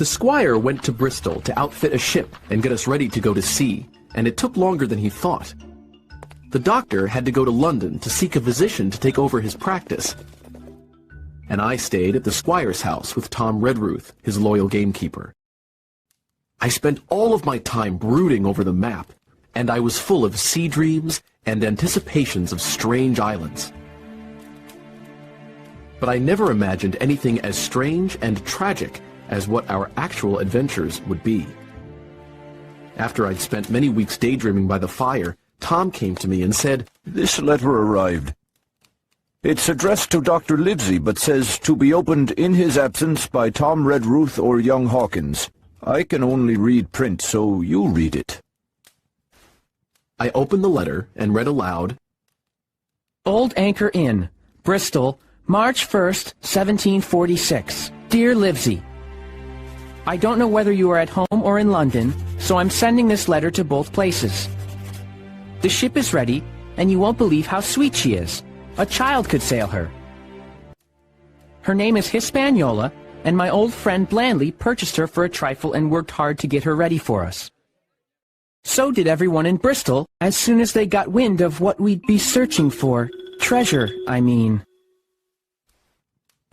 The squire went to Bristol to outfit a ship and get us ready to go to sea, and it took longer than he thought. The doctor had to go to London to seek a physician to take over his practice, and I stayed at the squire's house with Tom Redruth, his loyal gamekeeper. I spent all of my time brooding over the map, and I was full of sea dreams and anticipations of strange islands. But I never imagined anything as strange and tragic as what our actual adventures would be. After I'd spent many weeks daydreaming by the fire, Tom came to me and said, "This letter arrived. It's addressed to Dr. Livesey, but says to be opened in his absence by Tom Redruth or young Hawkins. I can only read print, so you read it." I opened the letter and read aloud, Old Anchor Inn, Bristol, March 1st, 1746. Dear Livesey, I don't know whether you are at home or in London, so I'm sending this letter to both places. The ship is ready, and you won't believe how sweet she is. A child could sail her. Her name is Hispaniola, and my old friend Blandley purchased her for a trifle and worked hard to get her ready for us. So did everyone in Bristol, as soon as they got wind of what we'd be searching for. Treasure, I mean.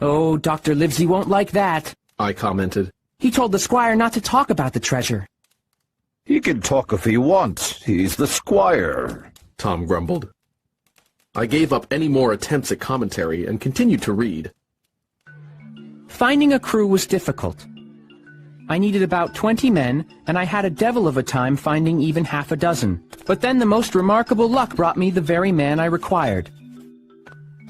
Oh, Dr. Livesey won't like that, I commented. He told the squire not to talk about the treasure. He can talk if he wants. He's the squire, Tom grumbled. I gave up any more attempts at commentary and continued to read. Finding a crew was difficult. I needed about 20 men, and I had a devil of a time finding even half a dozen. But then the most remarkable luck brought me the very man I required.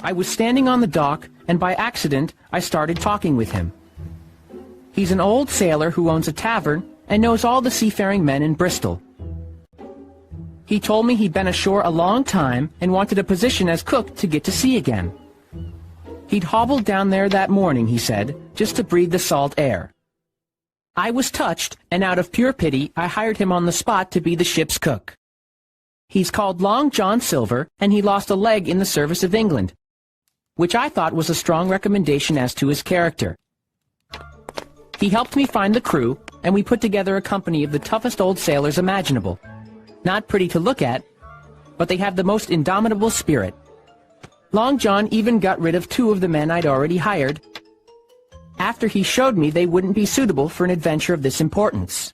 I was standing on the dock, and by accident, I started talking with him. He's an old sailor who owns a tavern and knows all the seafaring men in Bristol. He told me he'd been ashore a long time and wanted a position as cook to get to sea again. He'd hobbled down there that morning, he said, just to breathe the salt air. I was touched, and out of pure pity, I hired him on the spot to be the ship's cook. He's called Long John Silver, and he lost a leg in the service of England, which I thought was a strong recommendation as to his character. He helped me find the crew, and we put together a company of the toughest old sailors imaginable. Not pretty to look at, but they have the most indomitable spirit. Long John even got rid of 2 of the men I'd already hired, after he showed me they wouldn't be suitable for an adventure of this importance.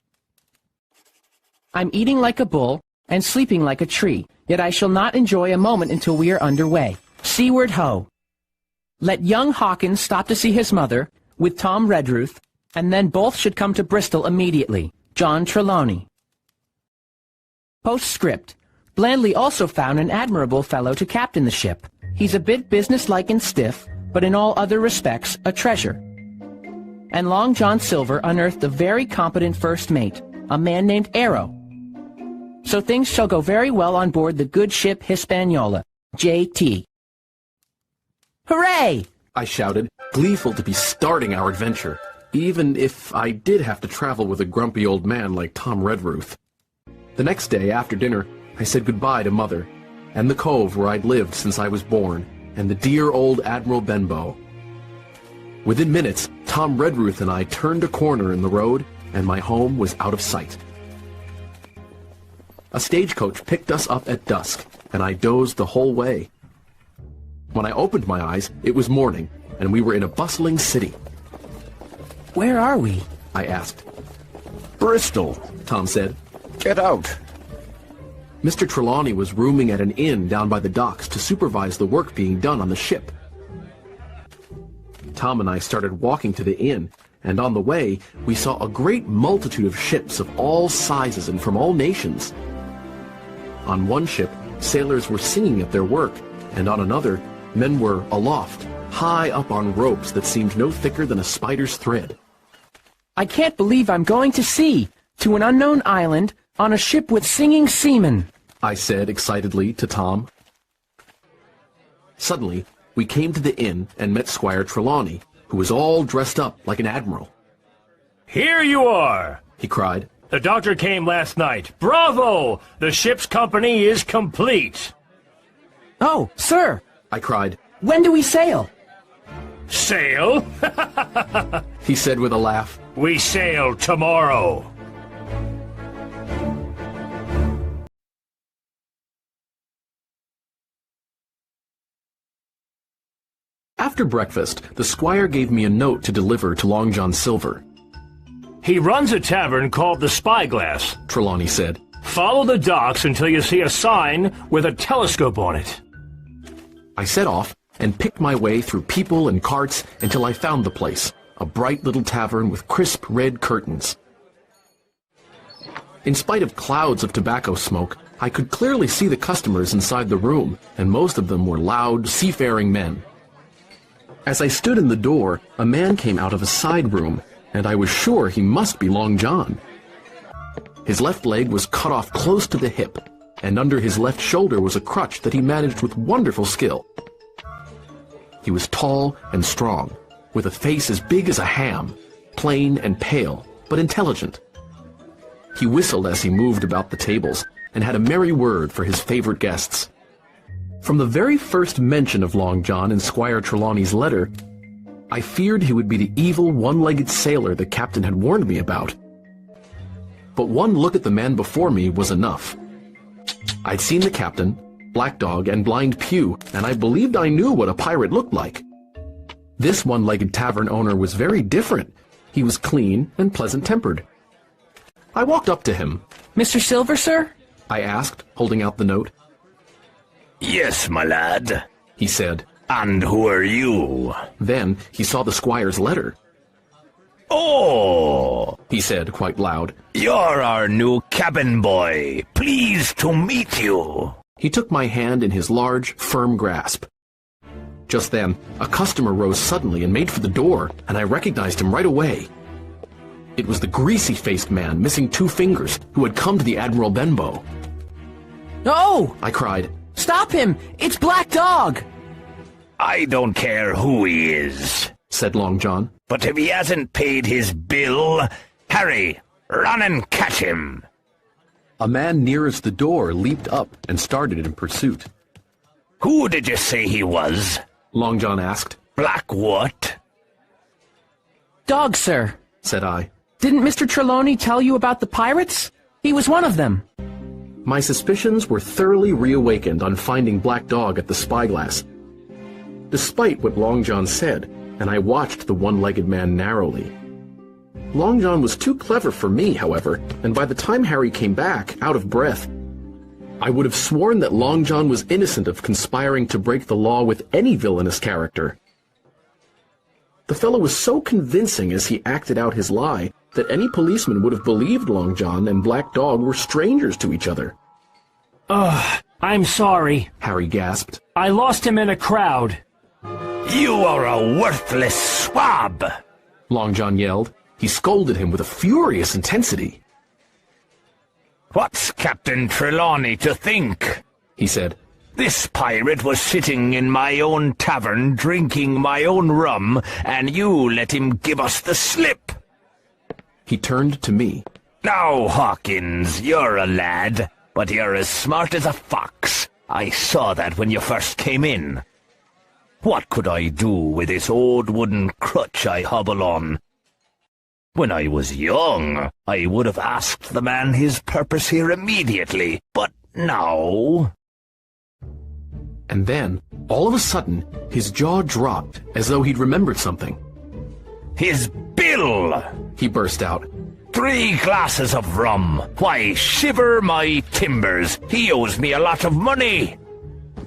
I'm eating like a bull and sleeping like a tree, yet I shall not enjoy a moment until we are underway. Seaward ho! Let young Hawkins stop to see his mother, with Tom Redruth, and then both should come to Bristol immediately. John Trelawney. Postscript. Blandley also found an admirable fellow to captain the ship. He's a bit businesslike and stiff, but in all other respects a treasure. And Long John Silver unearthed a very competent first mate, a man named Arrow. So things shall go very well on board the good ship Hispaniola. J.T. Hooray! I shouted, gleeful to be starting our adventure, even if I did have to travel with a grumpy old man like Tom Redruth. The next day, after dinner, I said goodbye to Mother, and the cove where I'd lived since I was born, and the dear old Admiral Benbow. Within minutes, Tom Redruth and I turned a corner in the road, and my home was out of sight. A stagecoach picked us up at dusk, and I dozed the whole way. When I opened my eyes, it was morning, and we were in a bustling city. Where are we? I asked. Bristol, Tom said. Get out. Mr. Trelawney was rooming at an inn down by the docks to supervise the work being done on the ship. Tom and I started walking to the inn, and on the way, we saw a great multitude of ships of all sizes and from all nations. On one ship, sailors were singing at their work, and on another, men were aloft, high up on ropes that seemed no thicker than a spider's thread. I can't believe I'm going to sea, to an unknown island, on a ship with singing seamen, I said excitedly to Tom. Suddenly, we came to the inn and met Squire Trelawney, who was all dressed up like an admiral. "Here you are!" he cried. "The doctor came last night. Bravo! The ship's company is complete." Oh, sir, I cried. When do we sail? "Sail?" He said with a laugh. We sail tomorrow. After breakfast, the squire gave me a note to deliver to Long John Silver. He runs a tavern called the Spyglass. Trelawney said. Follow the docks until you see a sign with a telescope on it. I set off and picked my way through people and carts until I found the place, a bright little tavern with crisp red curtains. In spite of clouds of tobacco smoke, I could clearly see the customers inside the room, and most of them were loud, seafaring men. As I stood in the door, a man came out of a side room, and I was sure he must be Long John. His left leg was cut off close to the hip, and under his left shoulder was a crutch that he managed with wonderful skill. He was tall and strong, with a face as big as a ham, plain and pale, but intelligent. He whistled as he moved about the tables, and had a merry word for his favorite guests. From the very first mention of Long John in Squire Trelawney's letter, I feared he would be the evil one-legged sailor the captain had warned me about. But one look at the man before me was enough. I'd seen the captain, Black Dog, and Blind Pew, and I believed I knew what a pirate looked like. This one-legged tavern owner was very different. He was clean and pleasant-tempered. I walked up to him. Mr. Silver, sir? I asked, holding out the note. Yes, my lad, he said. And who are you? Then he saw the squire's letter. Oh, he said quite loud. You're our new cabin boy. Pleased to meet you. He took my hand in his large, firm grasp. Just then, a customer rose suddenly and made for the door, and I recognized him right away. It was the greasy-faced man missing 2 fingers who had come to the Admiral Benbow. No! I cried. Stop him! It's Black Dog! I don't care who he is, said Long John. But if he hasn't paid his bill, Harry, run and catch him. A man nearest the door leaped up and started in pursuit. Who did you say he was? Long John asked. Black what? Dog, sir, said I. Didn't Mr. Trelawney tell you about the pirates? He was one of them. My suspicions were thoroughly reawakened on finding Black Dog at the Spyglass. Despite what Long John said, and I watched the one-legged man narrowly. Long John was too clever for me, however, and by the time Harry came back, out of breath, I would have sworn that Long John was innocent of conspiring to break the law with any villainous character. The fellow was so convincing as he acted out his lie that any policeman would have believed Long John and Black Dog were strangers to each other. I'm sorry, Harry gasped. I lost him in a crowd. You are a worthless swab, Long John yelled. He scolded him with a furious intensity. What's Captain Trelawney to think? He said. This pirate was sitting in my own tavern drinking my own rum, and you let him give us the slip. He turned to me. Now, Hawkins, you're a lad, but you're as smart as a fox. I saw that when you first came in. What could I do with this old wooden crutch I hobble on? When I was young, I would have asked the man his purpose here immediately, but now... And then, all of a sudden, his jaw dropped, as though he'd remembered something. His bill! He burst out. 3 glasses of rum. Why, shiver my timbers. He owes me a lot of money.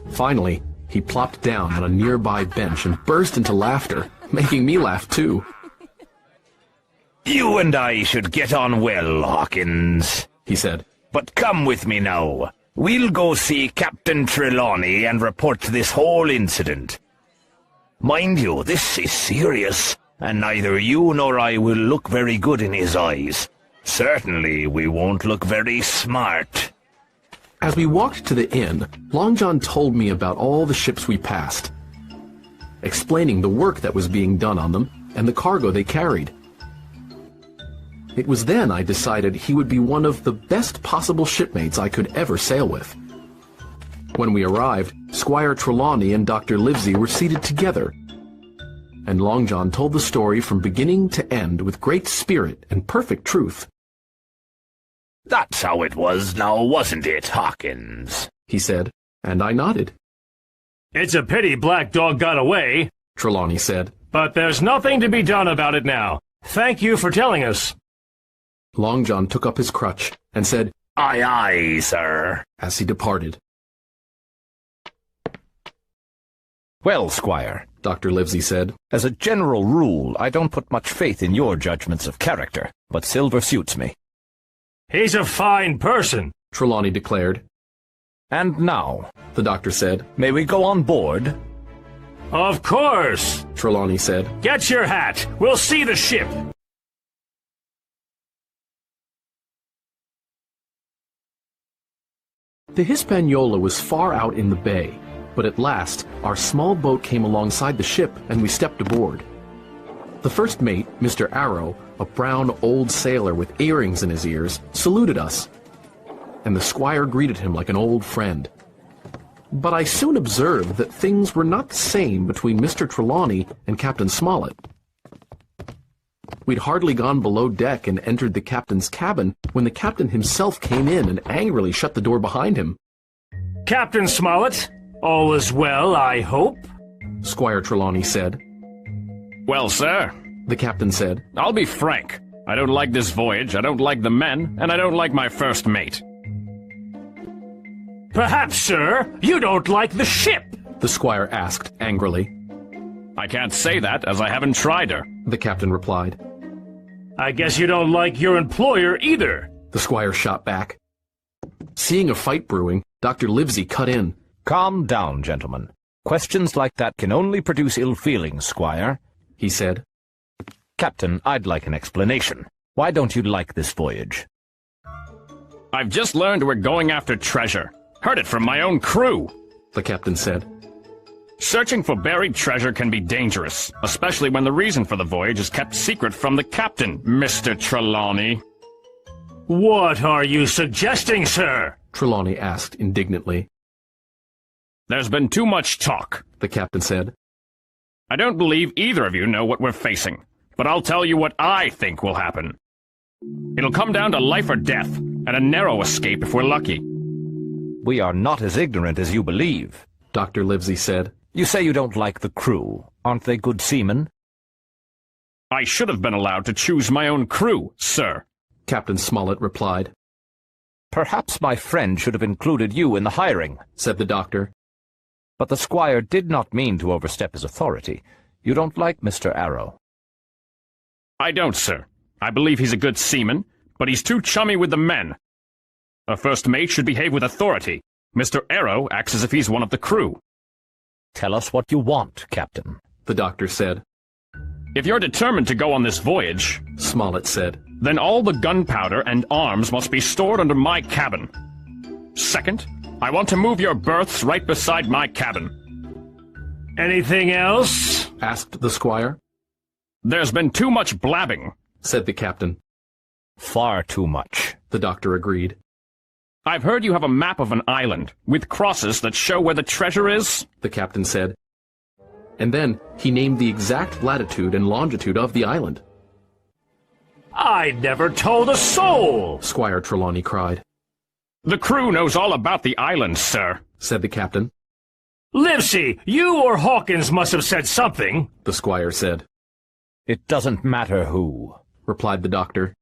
Finally, he plopped down on a nearby bench and burst into laughter, making me laugh too. You and I should get on well, Hawkins, he said. But come with me now. We'll go see Captain Trelawney and report this whole incident. Mind you, this is serious, and neither you nor I will look very good in his eyes. Certainly we won't look very smart. As we walked to the inn, Long John told me about all the ships we passed, explaining the work that was being done on them and the cargo they carried. It was then I decided he would be one of the best possible shipmates I could ever sail with. When we arrived, Squire Trelawney and Dr. Livesey were seated together. and Long John told the story from beginning to end with great spirit and perfect truth. That's how it was now, wasn't it, Hawkins? He said, and I nodded. It's a pity Black Dog got away, Trelawney said. but there's nothing to be done about it now. Thank you for telling us. Long John took up his crutch and said, Aye, aye, sir. as he departed. Well, Squire, Dr. Livesey said, as a general rule, I don't put much faith in your judgments of character, but Silver suits me. He's a fine person. Trelawney declared. And now, The doctor said, may we go on board? Of course. Trelawney said. Get your hat. We'll see the ship. The Hispaniola was far out in the bay, but at last our small boat came alongside the ship and we stepped aboard. The first mate, Mr. Arrow, a brown old sailor with earrings in his ears, saluted us, and the squire greeted him like an old friend. But I soon observed that things were not the same between Mr. Trelawney and Captain Smollett. We'd hardly gone below deck and entered the captain's cabin when the captain himself came in and angrily shut the door behind him. Captain Smollett, all is well, I hope? Squire Trelawney said. Well, sir, The captain said. I'll be frank. I don't like this voyage, I don't like the men, and I don't like my first mate. Perhaps, sir, you don't like the ship. The squire asked angrily. I can't say that, as I haven't tried her. The captain replied. I guess you don't like your employer either. The squire shot back. Seeing a fight brewing, Dr. Livesey cut in. Calm down, gentlemen. Questions like that can only produce ill feelings, Squire, He said. Captain, I'd like an explanation. Why don't you like this voyage? I've just learned we're going after treasure. Heard it from my own crew. The captain said. Searching for buried treasure can be dangerous, especially when the reason for the voyage is kept secret from the captain, Mr. Trelawney. What are you suggesting, sir? Trelawney asked indignantly. There's been too much talk. The captain said. I don't believe either of you know what we're facing, but I'll tell you what I think will happen. It'll come down to life or death, and a narrow escape if we're lucky. We are not as ignorant as you believe. Dr. Livesey said. You say you don't like the crew. Aren't they good seamen? I should have been allowed to choose my own crew, sir. Captain Smollett replied. Perhaps my friend should have included you in the hiring, Said the doctor. but the squire did not mean to overstep his authority. You don't like Mr. Arrow. I don't, sir. I believe he's a good seaman, but he's too chummy with the men. A first mate should behave with authority. Mr. Arrow acts as if he's one of the crew. Tell us what you want, Captain. The doctor said. If you're determined to go on this voyage, Smollett said. then all the gunpowder and arms must be stored under my cabin. Second, I want to move your berths right beside my cabin. Anything else? Asked the squire. There's been too much blabbing. Said the captain. Far too much. The doctor agreed. I've heard you have a map of an island, with crosses that show where the treasure is. The captain said. And then he named the exact latitude and longitude of the island. I never told a soul. Squire Trelawney cried. The crew knows all about the island, sir. Said the captain. Livesey, you or Hawkins must have said something. The squire said. It doesn't matter who. Replied the doctor.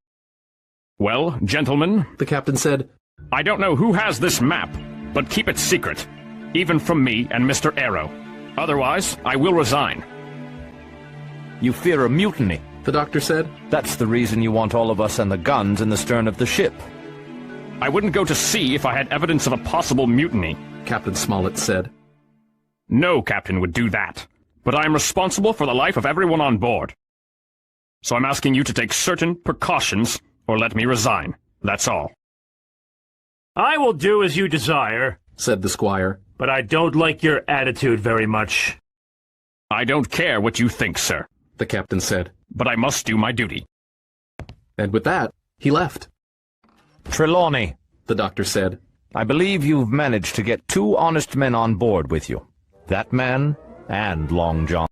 Well, gentlemen, The captain said. I don't know who has this map, but keep it secret, even from me and Mr. Arrow. Otherwise, I will resign. You fear a mutiny. The doctor said. That's the reason you want all of us and the guns in the stern of the ship. I wouldn't go to sea if I had evidence of a possible mutiny. Captain Smollett said. No captain would do that. But I am responsible for the life of everyone on board. So I'm asking you to take certain precautions, or let me resign. That's all. I will do as you desire, Said the squire. but I don't like your attitude very much. I don't care what you think, sir, The captain said. but I must do my duty. And with that, he left. Trelawney, The doctor said. I believe you've managed to get 2 honest men on board with you. That man and Long John.